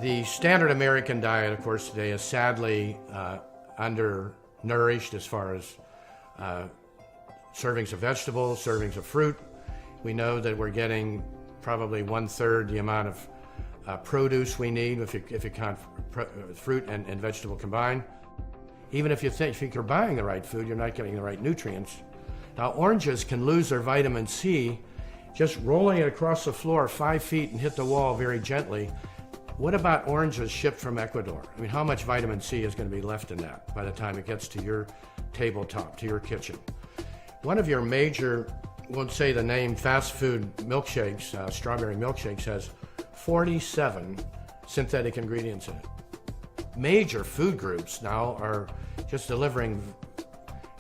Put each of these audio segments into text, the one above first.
The standard American diet, of course, today is sadly undernourished as far as servings of vegetables, servings of fruit. We know that we're getting probably 1/3 the amount of produce we need if you count fruit and vegetable combined. Even if you think you're buying the right food, you're not getting the right nutrients. Now, oranges can lose their vitamin C just rolling it across the floor 5 feet and hit the wall very gently. What about oranges shipped from Ecuador? I mean, how much vitamin C is going to be left in that by the time it gets to your tabletop, to your kitchen? One of your major, won't say the name, fast food milkshakes, strawberry milkshakes, has 47 synthetic ingredients in it. Major food groups now are just delivering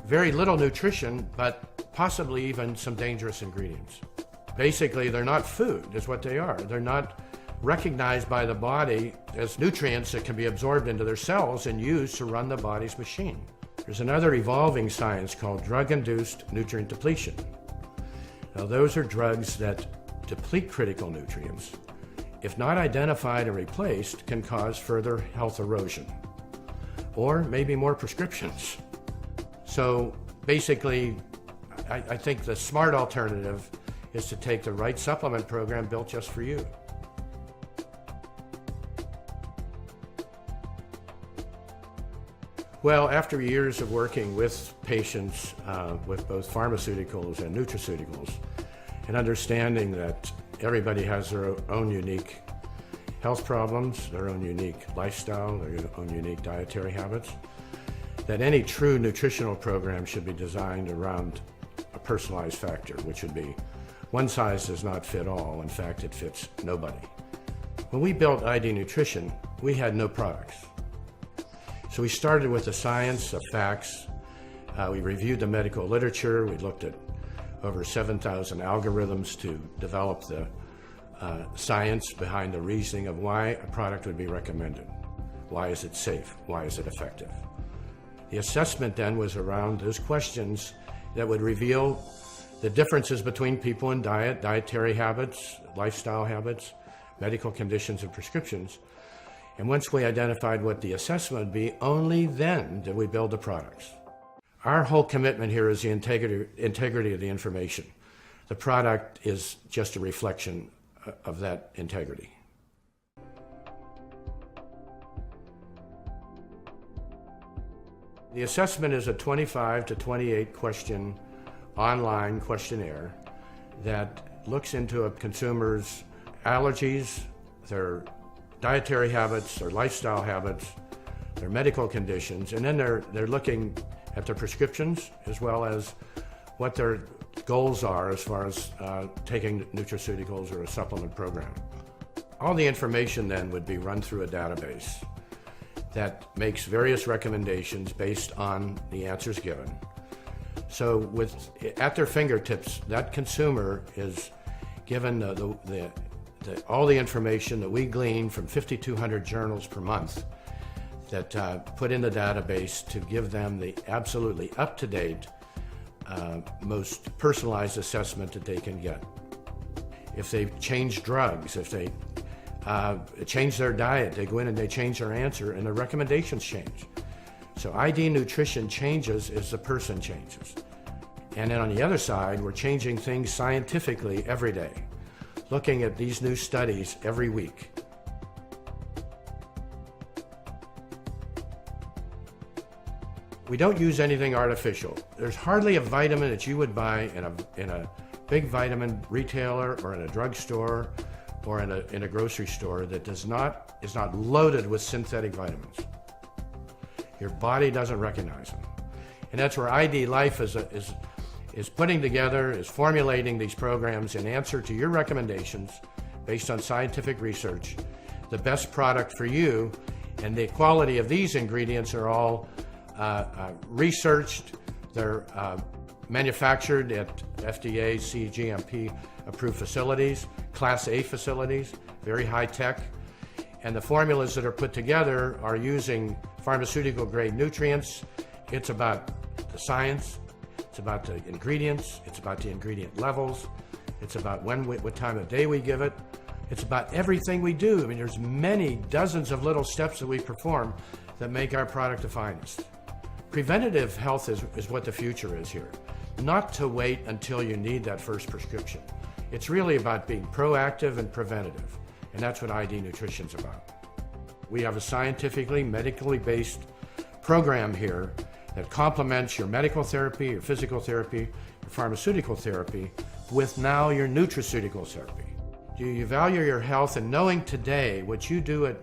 very little nutrition, but possibly even some dangerous ingredients. Basically, they're not food, is what they are. They're not recognized by the body as nutrients that can be absorbed into their cells and used to run the body's machine. There's another evolving science called drug-induced nutrient depletion. Now, those are drugs that deplete critical nutrients, if not identified and replaced, can cause further health erosion, or maybe more prescriptions. So basically, I think the smart alternative is to take the right supplement program built just for you. Well, after years of working with patients with both pharmaceuticals and nutraceuticals, and understanding that everybody has their own unique health problems, their own unique lifestyle, their own unique dietary habits, that any true nutritional program should be designed around a personalized factor, which would be one size does not fit all. In fact, it fits nobody. When we built IDNutrition, we had no products. So we started with the science of facts. We reviewed the medical literature. We looked at over 7,000 algorithms to develop the science behind the reasoning of why a product would be recommended. Why is it safe? Why is it effective? The assessment then was around those questions that would reveal the differences between people in diet, dietary habits, lifestyle habits, medical conditions, and prescriptions. And once we identified what the assessment would be, only then did we build the products. Our whole commitment here is the integrity of the information. The product is just a reflection of that integrity. The assessment is a 25 to 28 question online questionnaire that looks into a consumer's allergies, their dietary habits, their lifestyle habits, their medical conditions, and then they're looking at their prescriptions as well as what their goals are as far as taking nutraceuticals or a supplement program. All the information then would be run through a database that makes various recommendations based on the answers given. So at their fingertips, that consumer is given all the information that we glean from 5,200 journals per month that put in the database to give them the absolutely up-to-date, most personalized assessment that they can get. If they change drugs, if they change their diet, they go in and they change their answer and their recommendations change. So IDNutrition changes as the person changes. And then on the other side, we're changing things scientifically every day, looking at these new studies every week. We don't use anything artificial. There's hardly a vitamin that you would buy in a big vitamin retailer or in a drugstore or in a grocery store that is not loaded with synthetic vitamins. Your body doesn't recognize them. And that's where IDLife is putting together, is formulating these programs in answer to your recommendations based on scientific research, the best product for you, and the quality of these ingredients are all researched. They're manufactured at FDA, CGMP approved facilities, Class A facilities, very high tech. And the formulas that are put together are using pharmaceutical grade nutrients. It's about the science, it's about the ingredients, it's about the ingredient levels, it's about what time of day we give it, It's about everything we do. I mean, there's many dozens of little steps that we perform that make our product the finest. Preventative health is what the future is here. Not to wait until you need that first prescription. It's really about being proactive and preventative, and that's what IDNutrition's about. We have a scientifically, medically based program here that complements your medical therapy, your physical therapy, your pharmaceutical therapy, with now your nutraceutical therapy. You value your health, and knowing today what you do at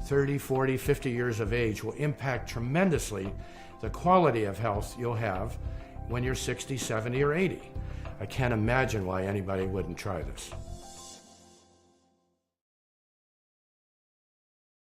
30, 40, 50 years of age will impact tremendously the quality of health you'll have when you're 60, 70, or 80. I can't imagine why anybody wouldn't try this.